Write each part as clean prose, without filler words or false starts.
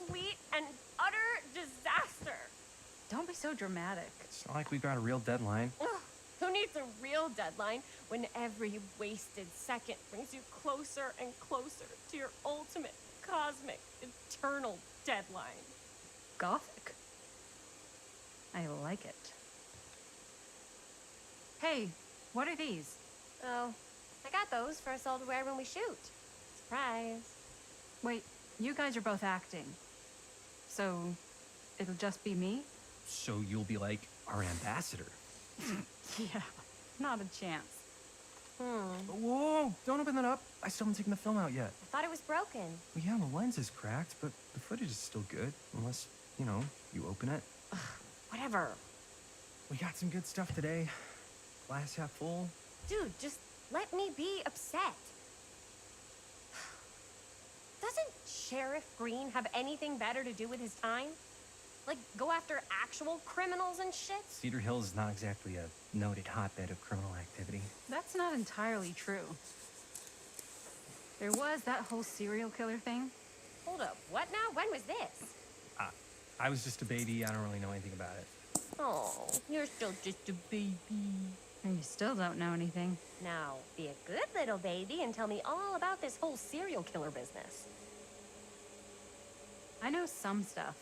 complete and utter disaster. Don't be so dramatic. It's not like we've got a real deadline. Ugh, who needs a real deadline when every wasted second brings you closer and closer to your ultimate, cosmic, eternal deadline? Gothic. I like it. Hey, what are these? Oh, I got those for us all to wear when we shoot. Surprise. Wait, you guys are both acting. So, it'll just be me? So you'll be like our ambassador. Yeah, not a chance. Whoa, don't open that up. I still haven't taken the film out yet. I thought it was broken. Well, yeah, the lens is cracked, but the footage is still good. Unless, you know, you open it. Whatever. We got some good stuff today. Glass half full. Dude, just let me be upset. Doesn't Sheriff Green have anything better to do with his time? Like, go after actual criminals and shit? Cedar Hills is not exactly a noted hotbed of criminal activity. That's not entirely true. There was that whole serial killer thing. Hold up, what now? When was this? I was just a baby. I don't really know anything about it. Oh, you're still just a baby. And you still don't know anything. Now, be a good little baby and tell me all about this whole serial killer business. I know some stuff.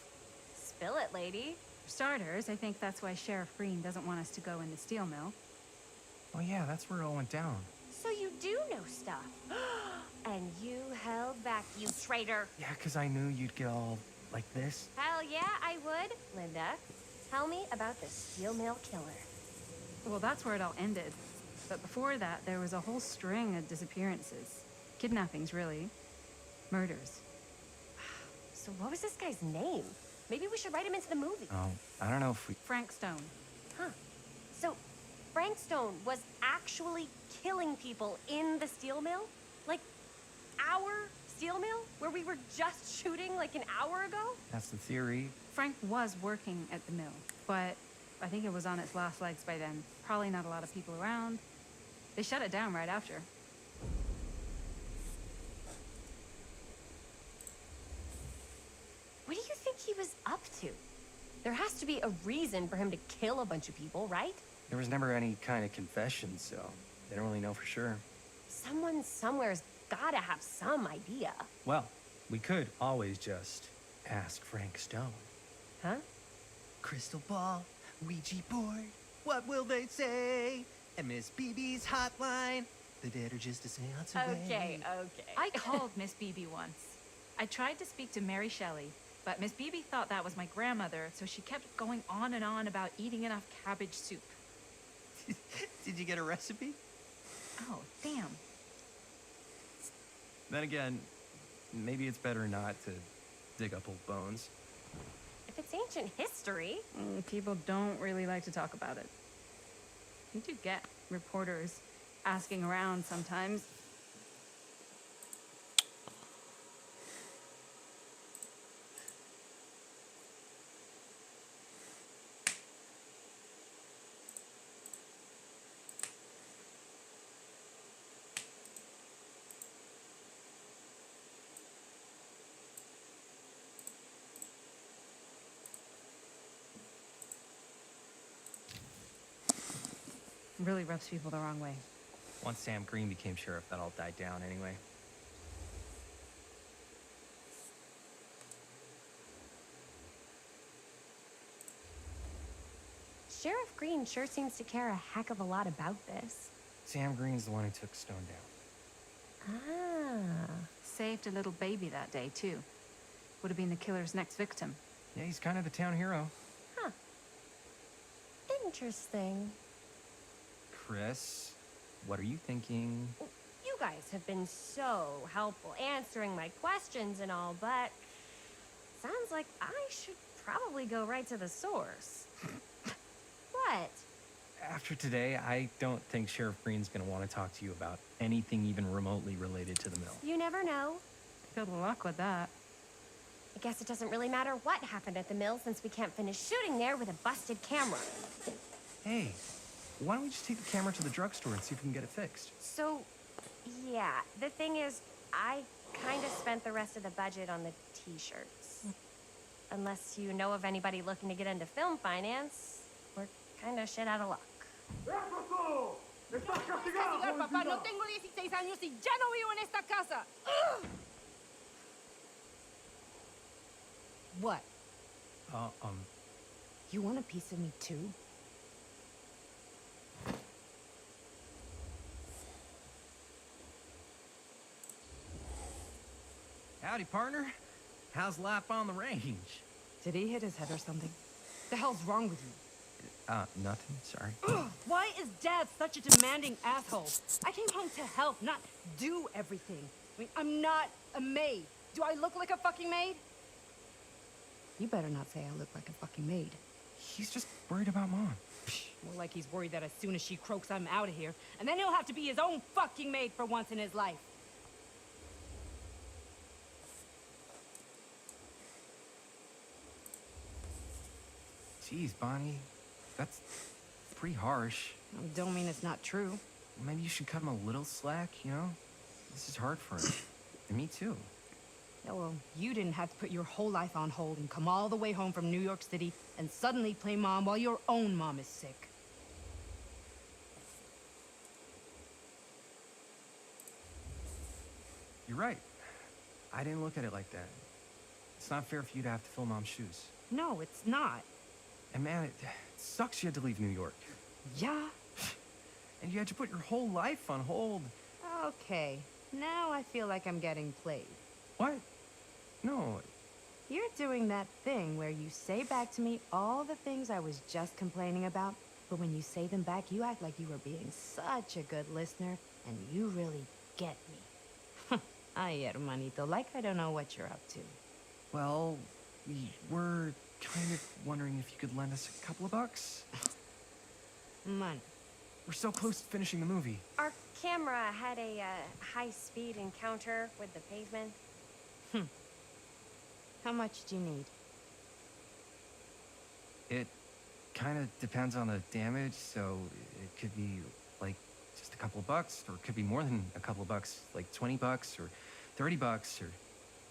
Spill it, lady. For starters, I think that's why Sheriff Green doesn't want us to go in the steel mill. Oh yeah, that's where it all went down. So you do know stuff. And you held back, you traitor. Yeah, because I knew you'd get all like this. Hell yeah, I would. Linda, tell me about the steel mill killer. Well, that's where it all ended. But before that, there was a whole string of disappearances. Kidnappings, really. Murders. So what was this guy's name? Maybe we should write him into the movie. Oh, I don't know if we... Frankstown. Huh. So Frankstown was actually killing people in the steel mill? Like, our steel mill? Where we were just shooting like an hour ago? That's the theory. Frank was working at the mill, but I think it was on its last legs by then. Probably not a lot of people around. They shut it down right after. What do you think he was up to? There has to be a reason for him to kill a bunch of people, right? There was never any kind of confession, so they don't really know for sure. Someone somewhere's gotta have some idea. Well, we could always just ask Frank Stone. Huh? Crystal ball, Ouija board, what will they say? And Miss BB's hotline, the dead are just a seance away. Okay. I called Miss Beebe once. I tried to speak to Mary Shelley, but Miss Beebe thought that was my grandmother, so she kept going on and on about eating enough cabbage soup. Did you get a recipe? Oh, damn. Then again, maybe it's better not to dig up old bones. If it's ancient history. People don't really like to talk about it. You do get reporters asking around sometimes. Really rubs people the wrong way. Once Sam Green became sheriff, that all died down anyway. Sheriff Green sure seems to care a heck of a lot about this. Sam Green's the one who took Stone down. Ah. Saved a little baby that day, too. Would have been the killer's next victim. Yeah, he's kind of the town hero. Huh. Interesting. Chris, what are you thinking? You guys have been so helpful answering my questions and all, but sounds like I should probably go right to the source. What? After today, I don't think Sheriff Green's gonna want to talk to you about anything even remotely related to the mill. You never know. Good luck with that. I guess it doesn't really matter what happened at the mill since we can't finish shooting there with a busted camera. Hey, why don't we just take the camera to the drugstore and see if we can get it fixed? So, yeah, the thing is, I kind of spent the rest of the budget on the t-shirts. Unless you know of anybody looking to get into film finance, we're kind of shit out of luck. Papá, no tengo 16 años y ya no vivo en esta casa. What? You want a piece of me too? Howdy, partner. How's life on the range? Did he hit his head or something? The hell's wrong with you? Nothing, sorry. Why is Dad such a demanding asshole? I came home to help, not do everything. I mean, I'm not a maid. Do I look like a fucking maid? You better not say I look like a fucking maid. He's just worried about Mom. More like he's worried that as soon as she croaks, I'm out of here. And then he'll have to be his own fucking maid for once in his life. Jeez, Bonnie. That's pretty harsh. Don't mean it's not true. Maybe you should cut him a little slack, you know? This is hard for him. And me too. Yeah, well, you didn't have to put your whole life on hold and come all the way home from New York City and suddenly play mom while your own mom is sick. You're right. I didn't look at it like that. It's not fair for you to have to fill Mom's shoes. No, it's not. And man, it sucks you had to leave New York. Yeah? And you had to put your whole life on hold. Okay, now I feel like I'm getting played. What? No. You're doing that thing where you say back to me all the things I was just complaining about, but when you say them back, you act like you were being such a good listener, and you really get me. Ay, hermanito, like I don't know what you're up to. Well, we were kind of wondering if you could lend us a couple of bucks. Money. We're so close to finishing the movie. Our camera had a high-speed encounter with the pavement. How much do you need? It kind of depends on the damage, so it could be like just a couple of bucks, or it could be more than a couple of bucks, like 20 bucks or 30 bucks or...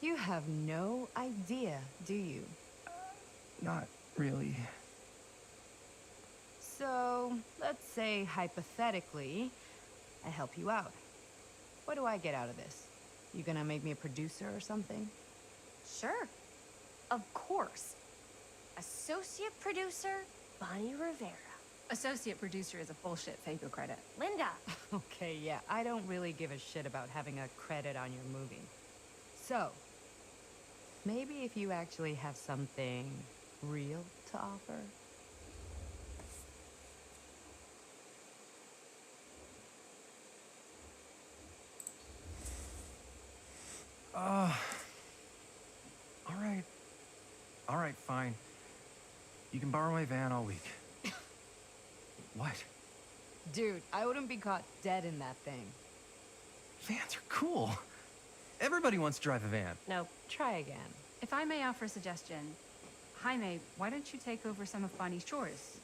You have no idea, do you? Not really. So, let's say hypothetically, I help you out. What do I get out of this? You gonna make me a producer or something? Sure. Of course. Associate producer, Bonnie Rivera. Associate producer is a bullshit FACO credit. Linda. Okay, yeah, I don't really give a shit about having a credit on your movie. So, maybe if you actually have something real to offer? All right, fine. You can borrow my van all week. What? Dude, I wouldn't be caught dead in that thing. Vans are cool. Everybody wants to drive a van. No, try again. If I may offer a suggestion, Jaime, why don't you take over some of Bonnie's chores?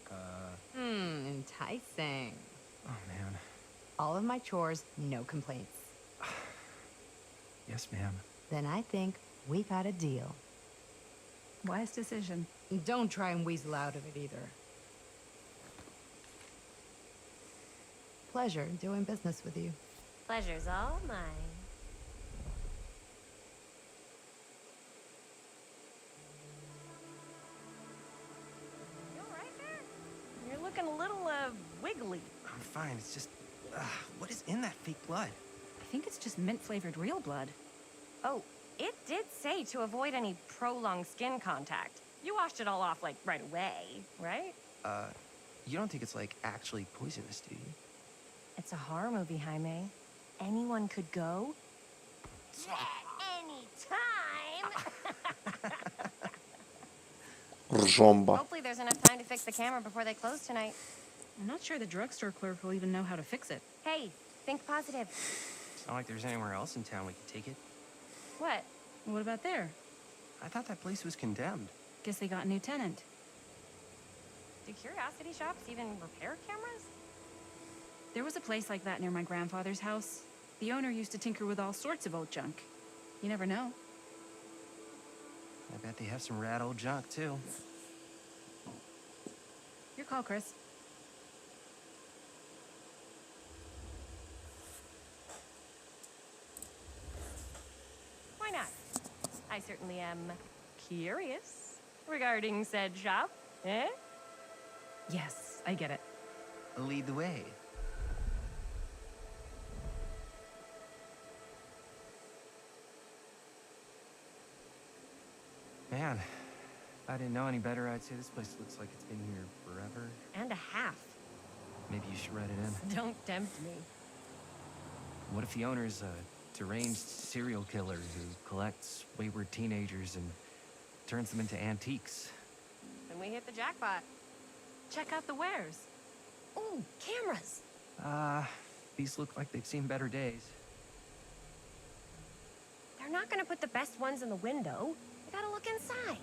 Enticing. Oh, man. All of my chores, no complaints. Yes, ma'am. Then I think we got a deal. Wise decision. Don't try and weasel out of it either. Pleasure doing business with you. Pleasure's all mine. You all right there? You're looking a little, wiggly. I'm fine. It's just, what is in that fake blood? I think it's just mint-flavored real blood. Oh, it did say to avoid any prolonged skin contact. You washed it all off, like, right away, right? You don't think it's, like, actually poisonous, do you? It's a horror movie, Jaime. Anyone could go. Anytime! Rżomba. Hopefully there's enough time to fix the camera before they close tonight. I'm not sure the drugstore clerk will even know how to fix it. Hey, think positive. It's not like there's anywhere else in town we could take it. What? What about there? I thought that place was condemned. Guess they got a new tenant. Do curiosity shops even repair cameras? There was a place like that near my grandfather's house. The owner used to tinker with all sorts of old junk. You never know. I bet they have some rad old junk, too. Your call, Chris. Why not? I certainly am curious regarding said shop. Eh? Yes, I get it. Lead the way. Man, if I didn't know any better, I'd say this place looks like it's been here forever. And a half. Maybe you should write it in. Don't tempt me. What if the owner's a deranged serial killer who collects wayward teenagers and turns them into antiques? Then we hit the jackpot. Check out the wares. Ooh, cameras. These look like they've seen better days. They're not gonna put the best ones in the window. They gotta look inside.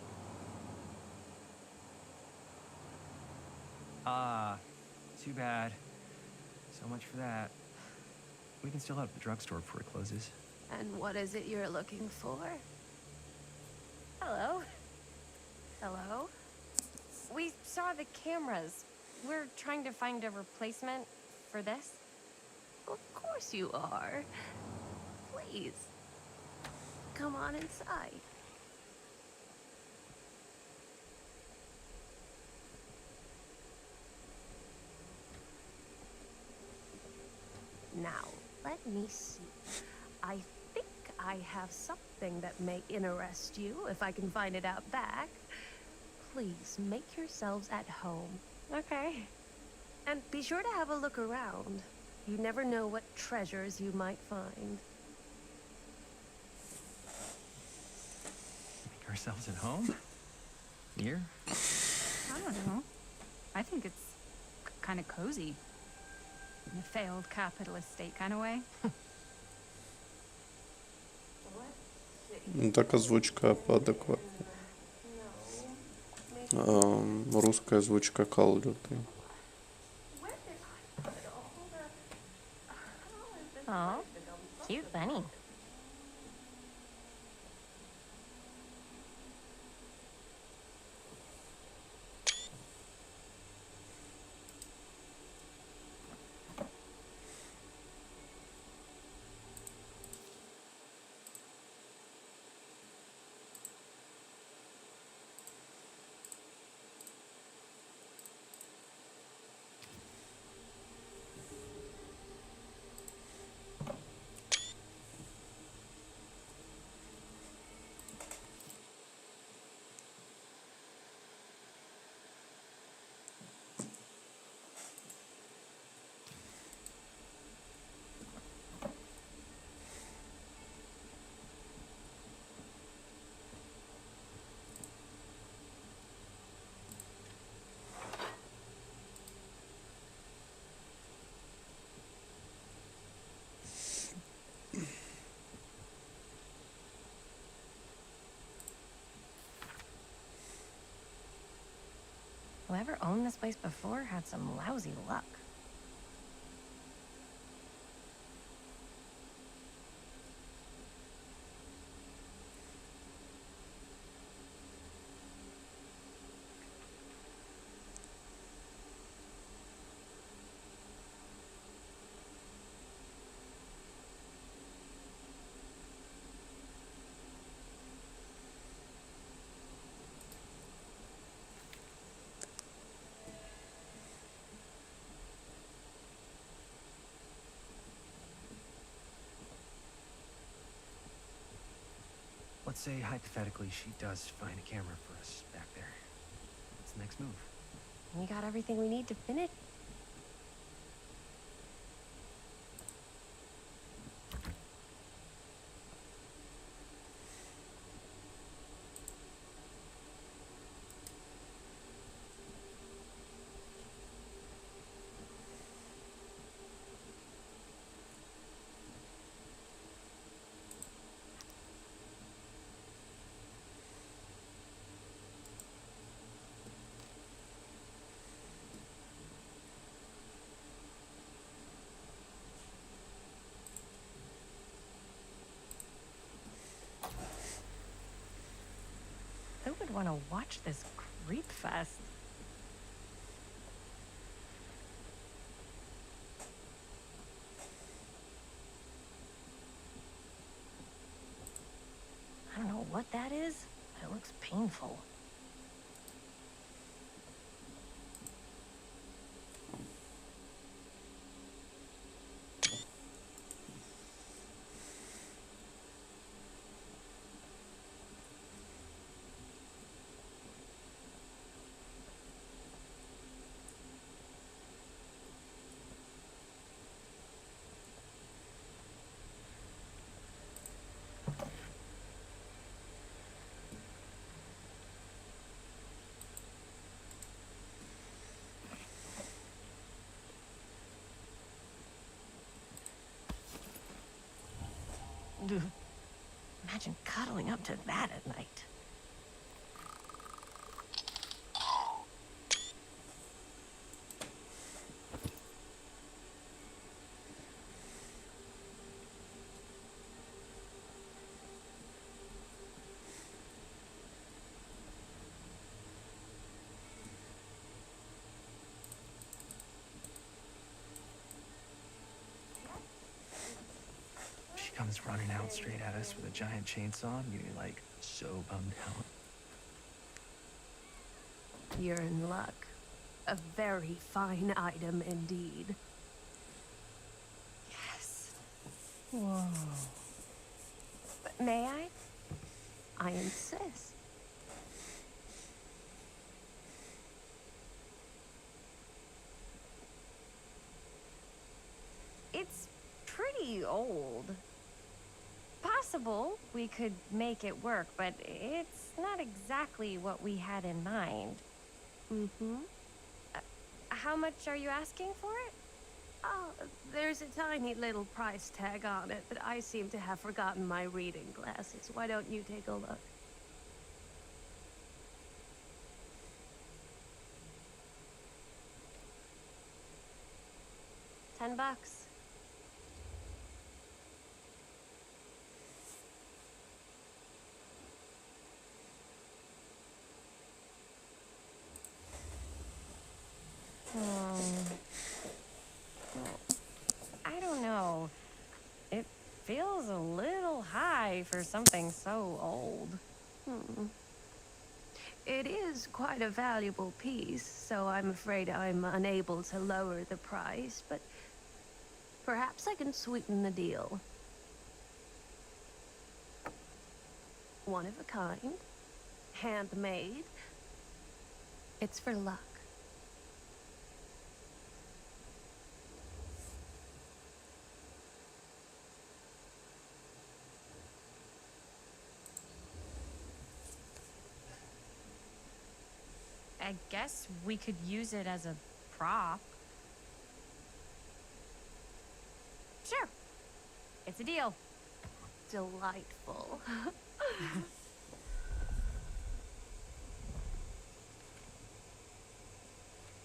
Too bad. So much for that. We can still head to the drugstore before it closes. And what is it you're looking for? Hello. Hello. We saw the cameras. We're trying to find a replacement for this. Of course you are. Please. Come on inside. Now, let me see. I think I have something that may interest you, if I can find it out back. Please make yourselves at home. Okay. And be sure to have a look around. You never know what treasures you might find. Make ourselves at home? Here? I don't know. I think it's kind of cozy. In a failed capitalist state kind of way. Ну, так озвучка поадекватнее. Русская озвучка Call of Duty. Oh, cute bunny. Whoever owned this place before had some lousy luck. Let's say, hypothetically, she does find a camera for us back there. What's the next move? We got everything we need to finish. I'd want to watch this creep fest. I don't know what that is, but it looks painful. Ugh. Imagine cuddling up to that at night. She comes running out straight at us with a giant chainsaw. You'd be like so bummed out. You're in luck. A very fine item indeed. Yes. Whoa. But may I? I insist. It's pretty old. Possible we could make it work, but it's not exactly what we had in mind. Mm-hmm. How much are you asking for it? Oh, there's a tiny little price tag on it, but I seem to have forgotten my reading glasses. Why don't you take a look? $10. I don't know. It feels a little high for something so old. It is quite a valuable piece, so I'm afraid I'm unable to lower the price, but perhaps I can sweeten the deal. One of a kind, handmade. It's for luck. I guess we could use it as a prop. Sure. It's a deal. Delightful.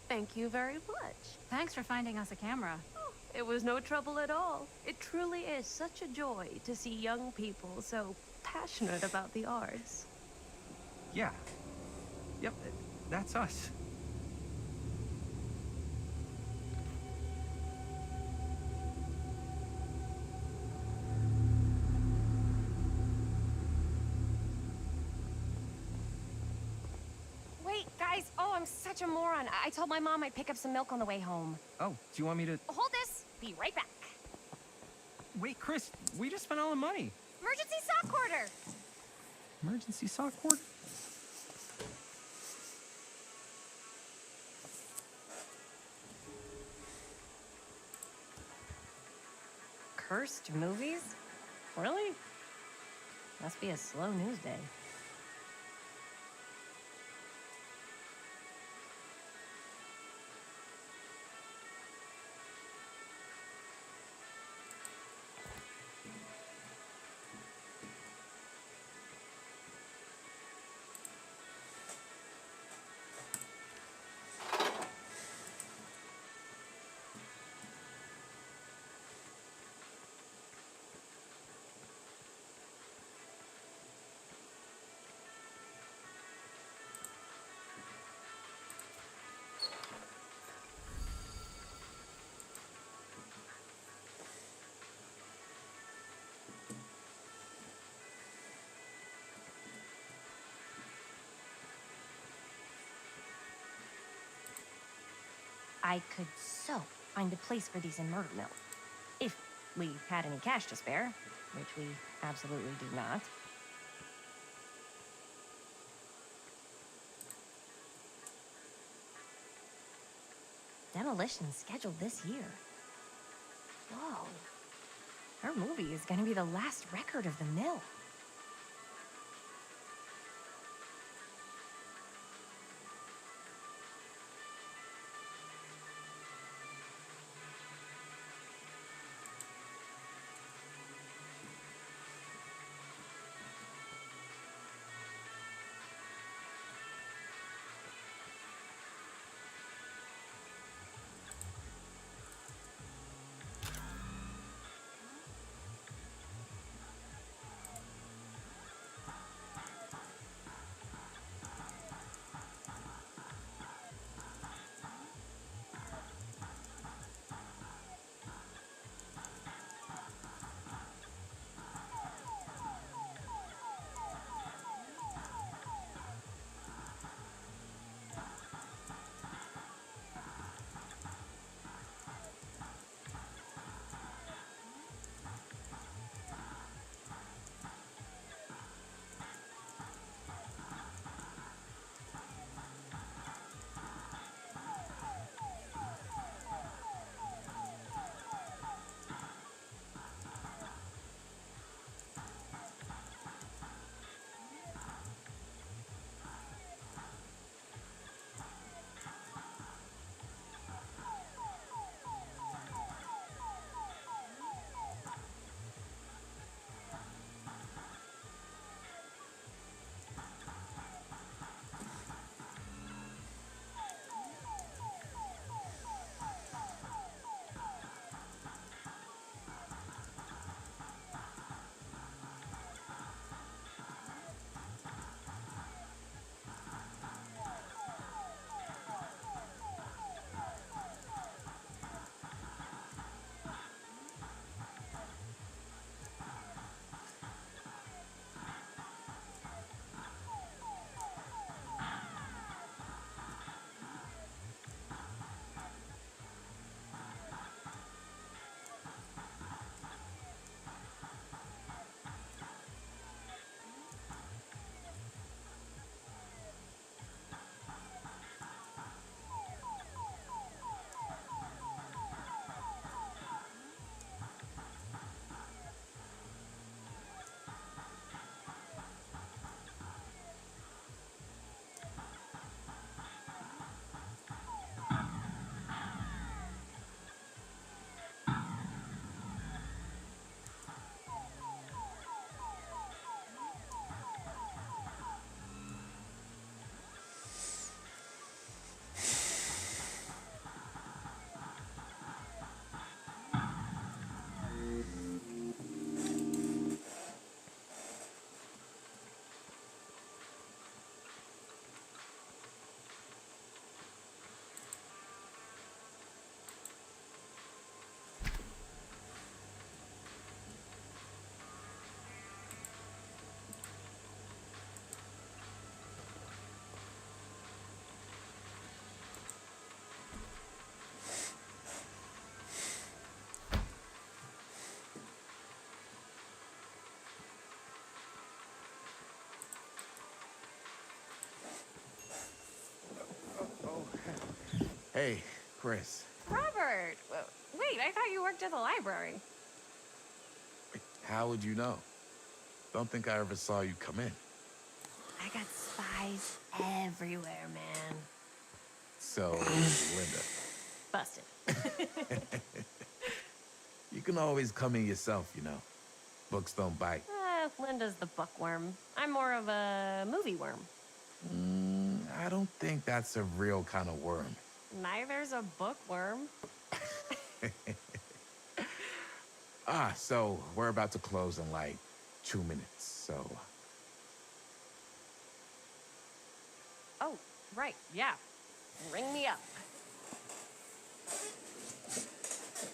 Thank you very much. Thanks for finding us a camera. It was no trouble at all. It truly is such a joy to see young people so passionate about the arts. Yeah. Yep, that's us. Wait, guys. Oh, I'm such a moron. I told my mom I'd pick up some milk on the way home. Oh, do you want me to... Hold this. Be right back. Wait, Chris, we just spent all the money. Emergency sock order. Emergency sock cord? Cursed movies? Really? Must be a slow news day. I could so find a place for these in Murder Mill. If we had any cash to spare, which we absolutely do not. Demolition scheduled this year. Whoa. Her movie is gonna be the last record of the mill. Hey, Chris. Robert! Wait, I thought you worked at the library. How would you know? Don't think I ever saw you come in. I got spies everywhere, man. So, Linda, Busted. you can always come in yourself, you know. Books don't bite. Linda's the bookworm. I'm more of a movie worm. I don't think that's a real kind of worm. Neither's a bookworm. So we're about to close in like 2 minutes, so... Oh, right, yeah. Ring me up.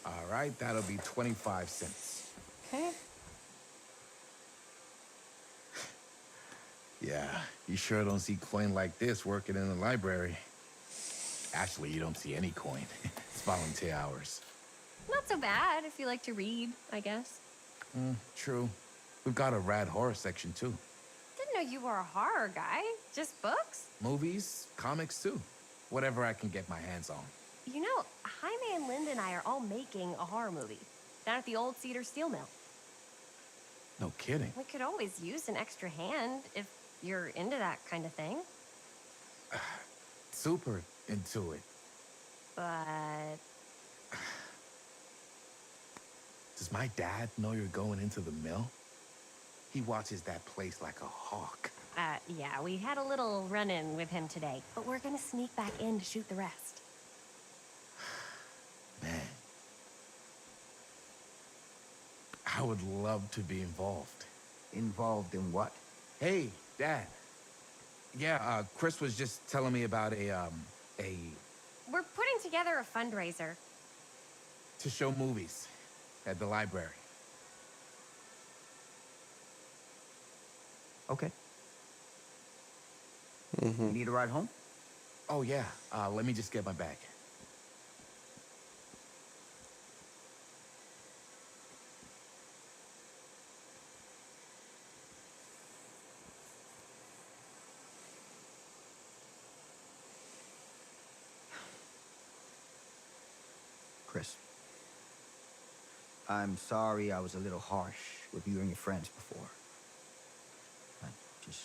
All right, that'll be 25 cents. Okay. Yeah, you sure don't see coin like this working in the library. Actually, you don't see any coin. It's volunteer hours. Not so bad if you like to read, I guess. True. We've got a rad horror section, too. Didn't know you were a horror guy. Just books? Movies, comics, too. Whatever I can get my hands on. You know, Jaime and Linda and I are all making a horror movie down at the old Cedar Steel Mill. No kidding. We could always use an extra hand if you're into that kind of thing. Super into it. But Does my dad know you're going into the mill? He watches that place like a hawk. yeah, we had a little run-in with him today, but we're gonna sneak back in to shoot the rest. Man. I would love to be involved. Involved in what? Hey, Dad. Yeah, Chris was just telling me about a We're putting together a fundraiser. to show movies at the library. Okay. You need a ride home? Oh, yeah. Let me just get my bag. Chris. I'm sorry I was a little harsh with you and your friends before. I just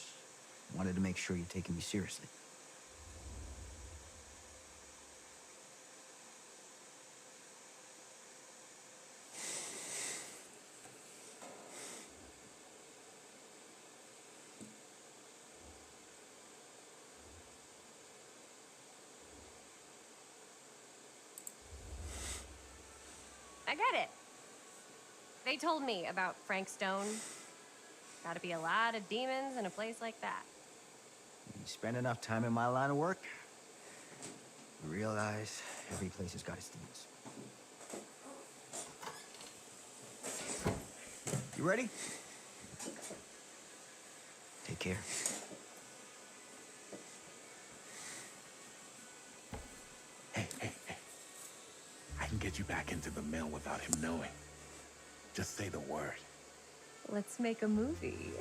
wanted to make sure you're taking me seriously. I get it. They told me about Frankstown. Gotta be a lot of demons in a place like that. You spend enough time in my line of work, you realize every place has got its demons. You ready? Take care. Hey. I can get you back into the mill without him knowing. Just say the word. Let's make a movie.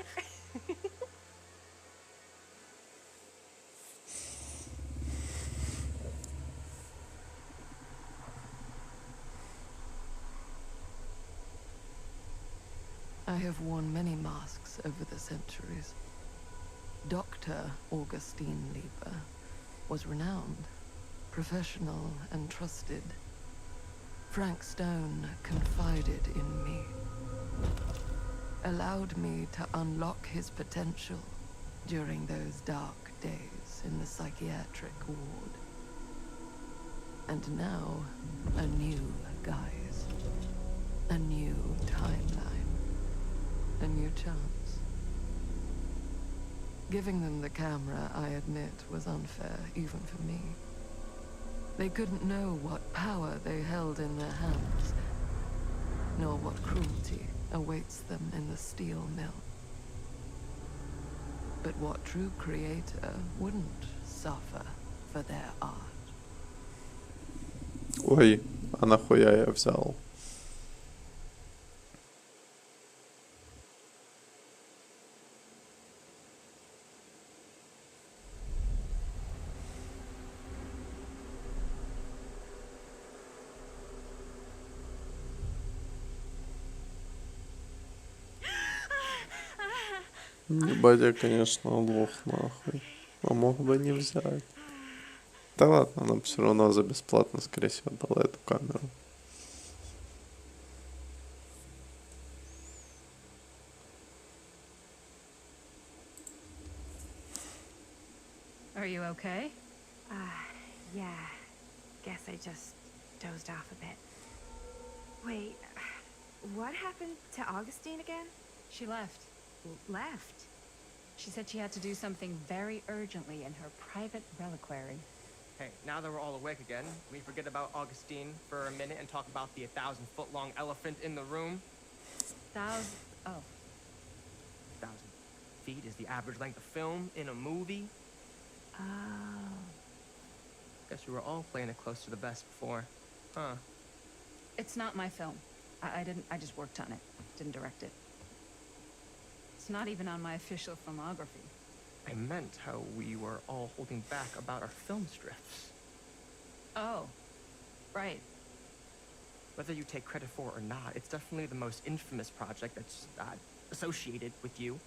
I have worn many masks over the centuries. Dr. Augustine Lieber was renowned, professional, and trusted. Frankstown confided in me, allowed me to unlock his potential during those dark days in the psychiatric ward. And now, a new guise, a new timeline, a new chance. Giving them the camera, I admit, was unfair even for me. They couldn't know what power they held in their hands, nor what cruelty awaits them in the steel mill. But what true creator wouldn't suffer for their art? Ой, а нахуя я взял? Ебать, я, конечно, лох, нахуй. А мог бы не взять. Да ладно, нам все равно за бесплатно, скорее всего, дала эту камеру. Are you okay? Yeah. Guess I just dozed off a bit. Wait, what happened to Augustine again? She left. Left? She said she had to do something very urgently in her private reliquary. Hey, now that we're all awake again, can we forget about Augustine for a minute and talk about the 1,000-foot-long elephant in the room? 1,000... Oh. 1,000 feet is the average length of film in a movie. Oh. Guess we were all playing it close to the vest before. Huh. It's not my film. I just worked on it. Didn't direct it. It's not even on my official filmography. I meant how we were all holding back about our film strips. Oh, right. Whether you take credit for it or not, it's definitely the most infamous project that's associated with you.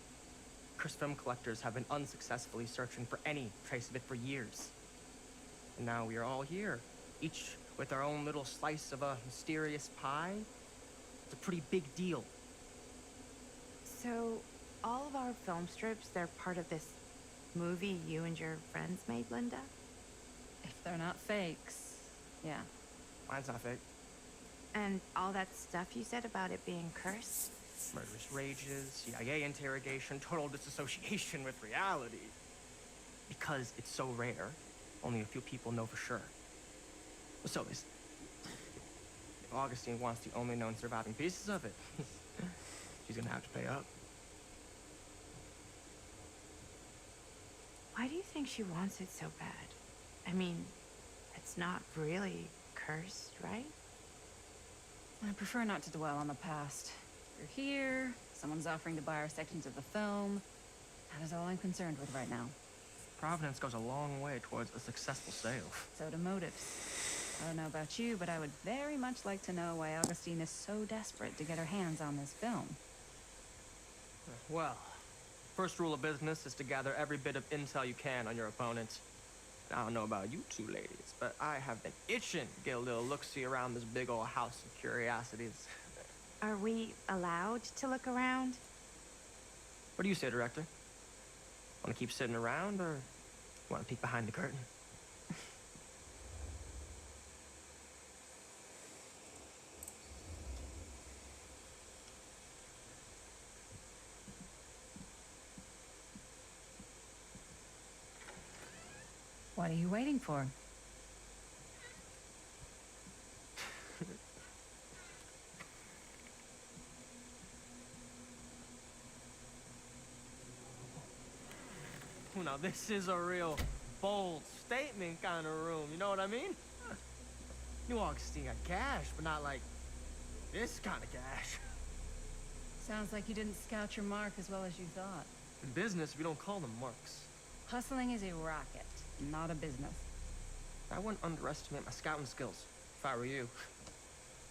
Cursed film collectors have been unsuccessfully searching for any trace of it for years. And now we are all here, each with our own little slice of a mysterious pie. It's a pretty big deal. So, all of our film strips, they're part of this movie you and your friends made, Linda? If they're not fakes, yeah. Mine's not fake. And all that stuff you said about it being cursed? Murderous rages, CIA interrogation, total disassociation with reality. Because it's so rare, only a few people know for sure. So if Augustine wants the only known surviving pieces of it, she's gonna have to pay up. Why do you think she wants it so bad? I mean, it's not really cursed, right? I prefer not to dwell on the past. We're here, someone's offering to buy our sections of the film. That is all I'm concerned with right now. Providence goes a long way towards a successful sale. So do motives. I don't know about you, but I would very much like to know why Augustine is so desperate to get her hands on this film. Well, first rule of business is to gather every bit of intel you can on your opponent. I don't know about you two ladies, but I have been itching to get a little look-see around this big old house of curiosities. Are we allowed to look around? What do you say, director? Want to keep sitting around, or want to peek behind the curtain? What are you waiting for? Well, now this is a real bold statement kind of room, you know what I mean? New Augustine got cash, but not like this kind of cash. Sounds like you didn't scout your mark as well as you thought. In business, we don't call them marks. Hustling is a racket, not a business. I wouldn't underestimate my scouting skills, if I were you.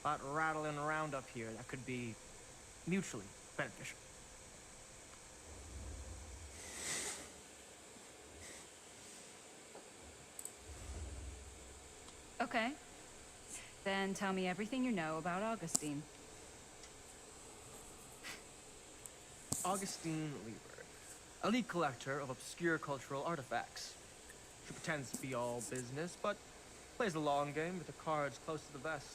A lot rattling around up here that could be mutually beneficial. Okay. Then tell me everything you know about Augustine. Augustine Lieber, elite collector of obscure cultural artifacts. She pretends to be all business, but plays the long game with the cards close to the vest.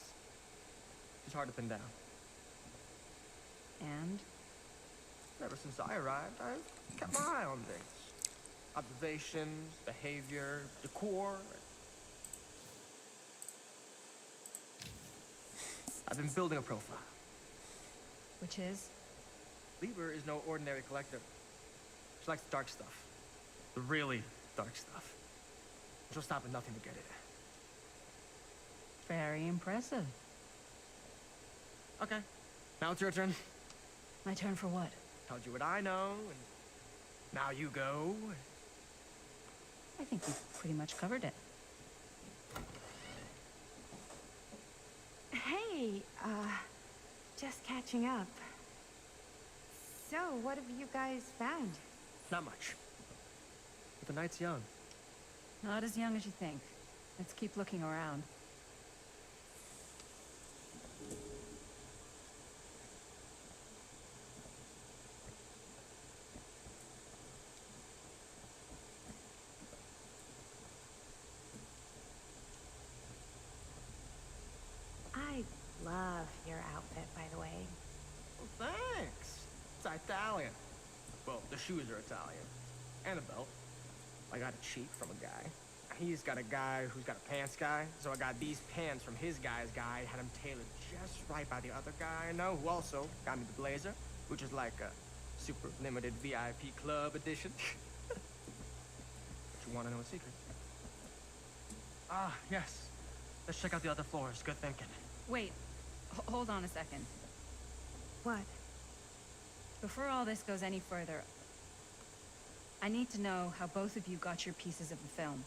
She's hard to pin down. And? Ever since I arrived, I've kept my eye on things. Observations, behavior, decor. I've been building a profile. Which is? Lieber is no ordinary collector. She likes the dark stuff. The really dark stuff. She'll stop at nothing to get it. Very impressive. Okay. Now it's your turn. My turn for what? Told you what I know, and now you go. I think you've pretty much covered it. Hey, just catching up. So, what have you guys found? Not much. But the night's young. Not as young as you think. Let's keep looking around. I love your outfit, by the way. Well, thanks. It's Italian. Well, the shoes are Italian. And a belt. I got it cheap from a guy. He's got a guy who's got a pants guy, so I got these pants from his guy's guy, had them tailored just right by the other guy I know, who also got me the blazer, which is like a super limited VIP club edition. But you want to know a secret? Ah, yes. Let's check out the other floors. Good thinking. Wait, hold on a second. What? Before all this goes any further, I need to know how both of you got your pieces of the film.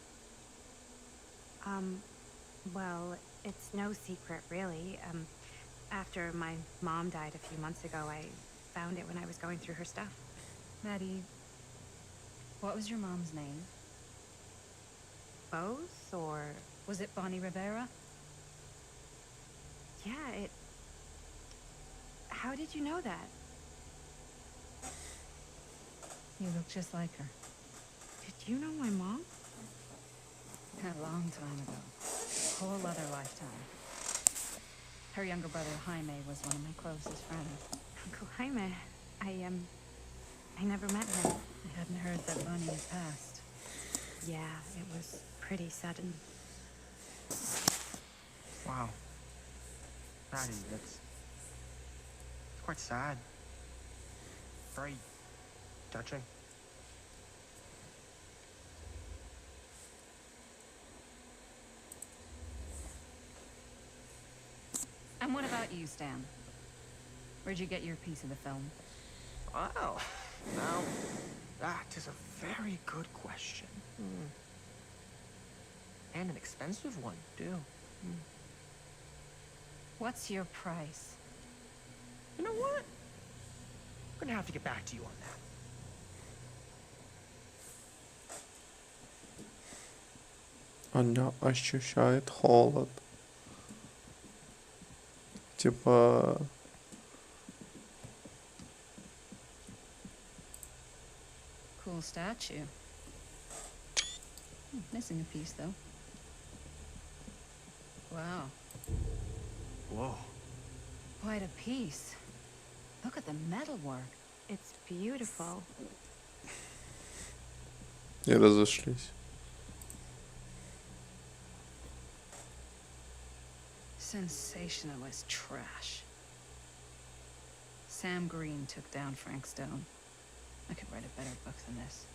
Well, it's no secret, really. After my mom died a few months ago, I found it when I was going through her stuff. Maddie, what was your mom's name? Both, or... Was it Bonnie Rivera? Yeah, it... How did you know that? You look just like her. Did you know my mom? A long time ago. A whole other lifetime. Her younger brother, Jaime, was one of my closest friends. Uncle Jaime. I never met him. I hadn't heard that Bonnie had passed. Yeah, it was pretty sudden. Wow. Maddie, it's quite sad. Very touching. And what about you, Stan? Where'd you get your piece of the film? Wow. Now, that is a very good question. And an expensive one, too. What's your price? You know what? I'm gonna have to get back to you on that. Она ощущает холод. Типа... Cool statue. Missing a piece, though. Wow. Whoa. Quite a piece. Look at the metalwork. It's beautiful. И разошлись. Sensationalist trash. Sam Green took down Frankstown. I could write a better book than this.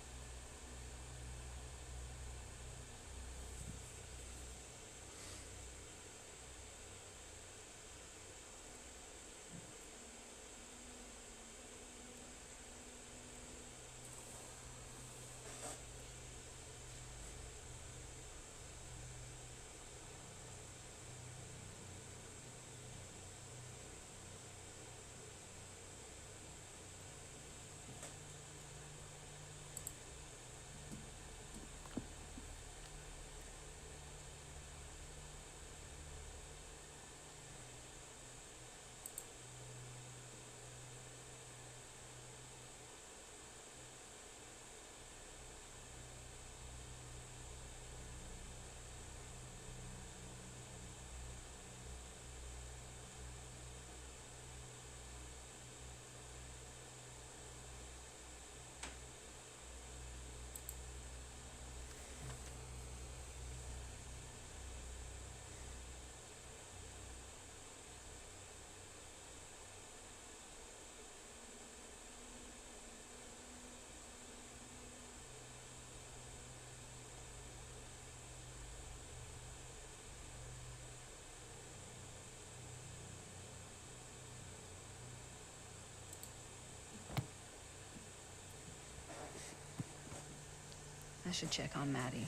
I should check on Maddie.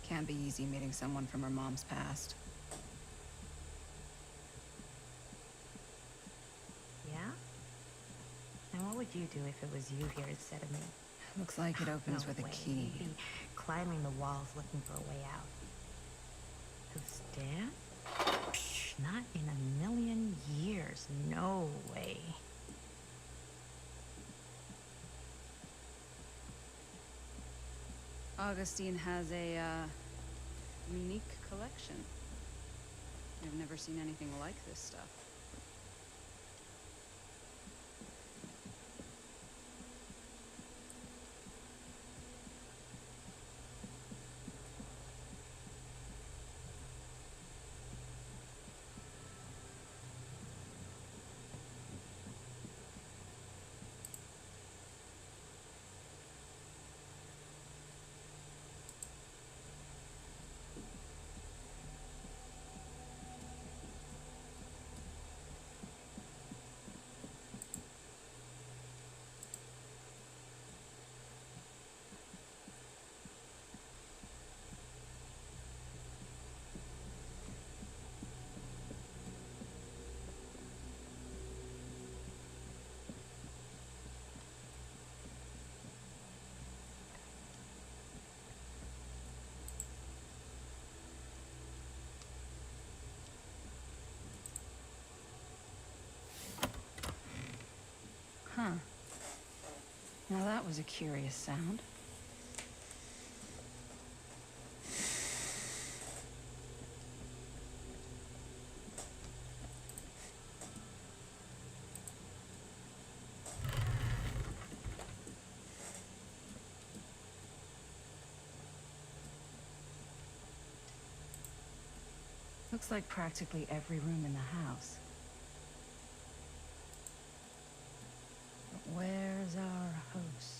Can't be easy meeting someone from her mom's past. Yeah? And what would you do if it was you here instead of me? Looks like it opens No with a way. key. You'd be climbing the walls looking for a way out. Who, Stan? Not in a million years. No way. Augustine has a, unique collection. I've never seen anything like this stuff. Now that was a curious sound. Looks like practically every room in the house. But where's our host?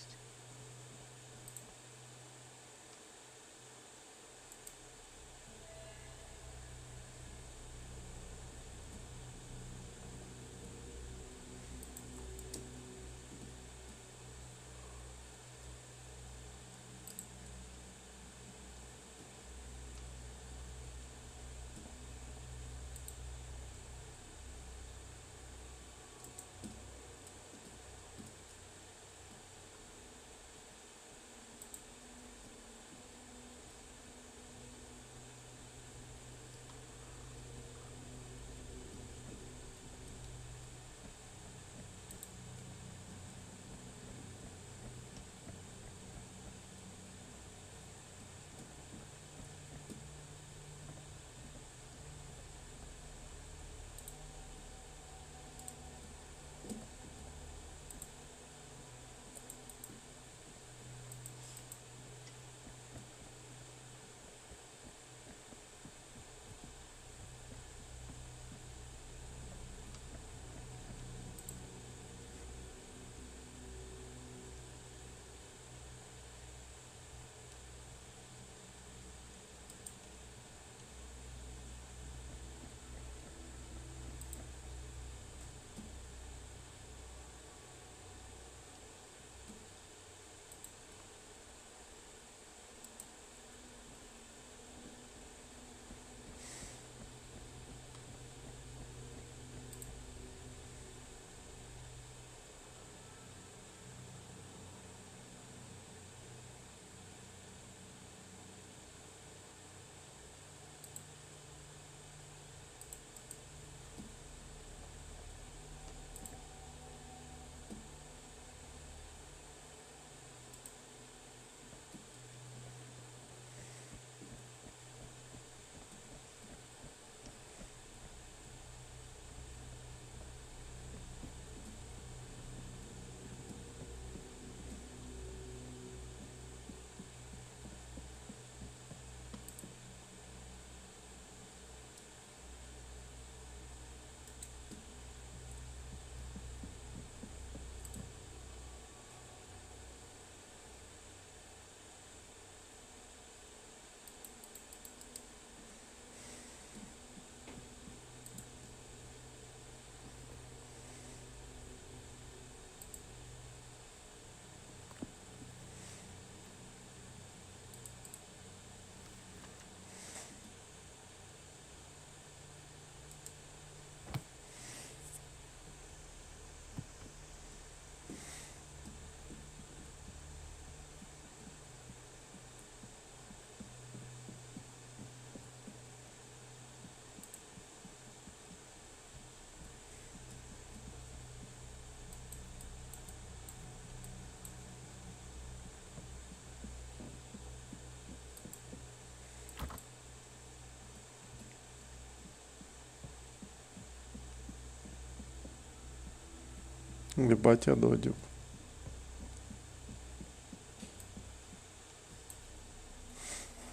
Ебать, я додик.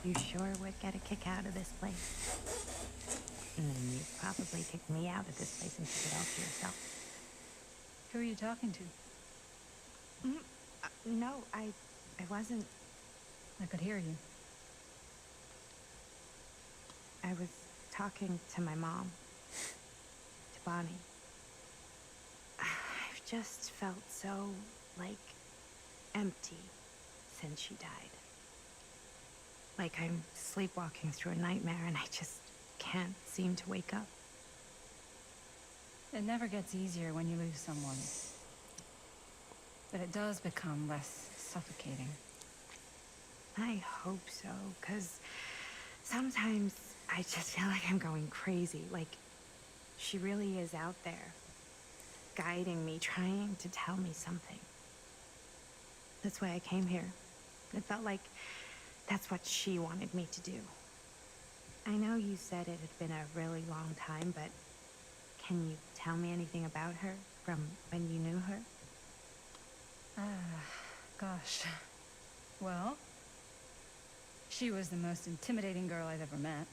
You sure would get a kick out of this place. And then you'd probably kick me out of this place and keep it all to yourself. Who are you talking to? No, I wasn't. I could hear you. I was talking to my mom. To Bonnie. I've just felt so, like, empty since she died. Like I'm sleepwalking through a nightmare and I just can't seem to wake up. It never gets easier when you lose someone. But it does become less suffocating. I hope so, because sometimes I just feel like I'm going crazy. Like, she really is out there, guiding me, trying to tell me something. That's why I came here. It felt like that's what she wanted me to do. I know you said it had been a really long time, but can you tell me anything about her from when you knew her? Gosh. Well, she was the most intimidating girl I've ever met.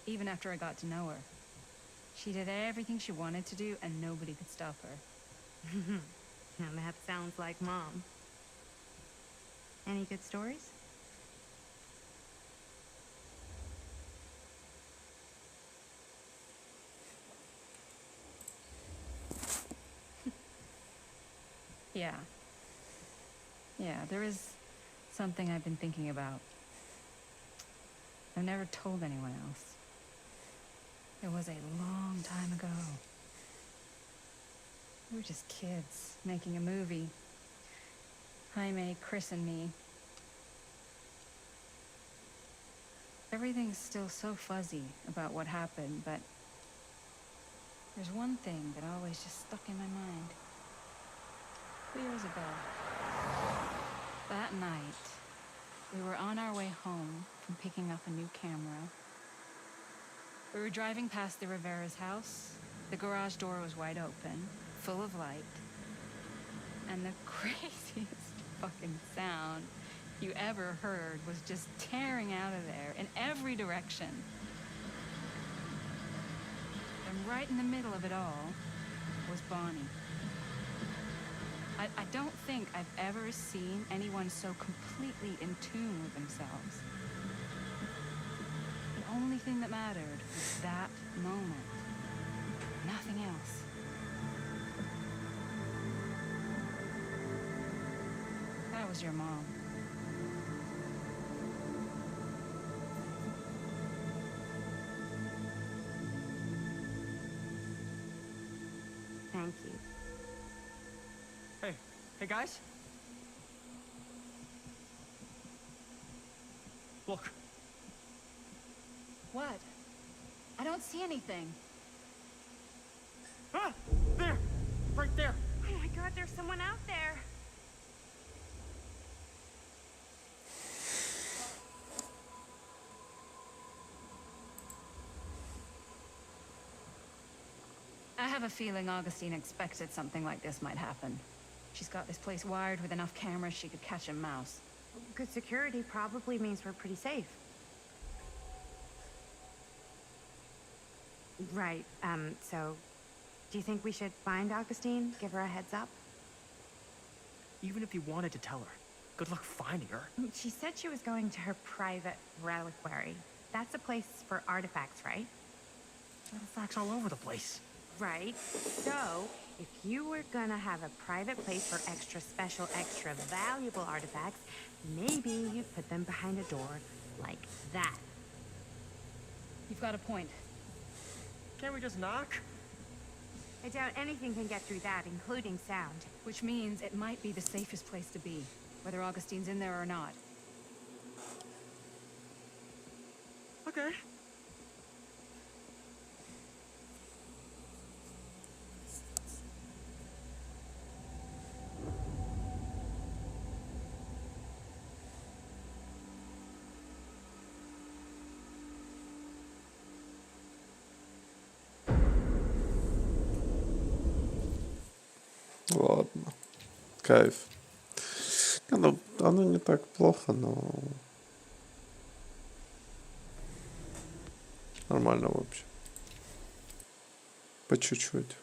Even after I got to know her. She did everything she wanted to do, and nobody could stop her. Now that sounds like Mom. Any good stories? Yeah. Yeah, there is something I've been thinking about. I've never told anyone else. It was a long time ago. We were just kids, making a movie. Jaime, Chris, and me. Everything's still so fuzzy about what happened, but there's one thing that always just stuck in my mind. 2 years ago, that night, we were on our way home from picking up a new camera. We were driving past the Rivera's house. The garage door was wide open, full of light. And the craziest fucking sound you ever heard was just tearing out of there in every direction. And right in the middle of it all was Bonnie. I don't think I've ever seen anyone so completely in tune with themselves. The only thing that mattered was that moment. Nothing else. That was your mom. Thank you. Hey guys? Look. What? I don't see anything. Ah! There! Right there! Oh my God, there's someone out there. I have a feeling Augustine expected something like this might happen. She's got this place wired with enough cameras she could catch a mouse. Good security probably means we're pretty safe. Right, so do you think we should find Augustine? Give her a heads up? Even if you wanted to tell her, good luck finding her. She said she was going to her private reliquary. That's a place for artifacts, right? Artifacts all over the place. Right. So, if you were gonna have a private place for extra special, extra valuable artifacts, maybe you'd put them behind a door like that. You've got a point. Can't we just knock? I doubt anything can get through that, including sound. Which means it might be the safest place to be, whether Augustine's in there or not. Okay. Ладно. Кайф. Ну, оно не так плохо, но... Нормально, в общем. По чуть-чуть.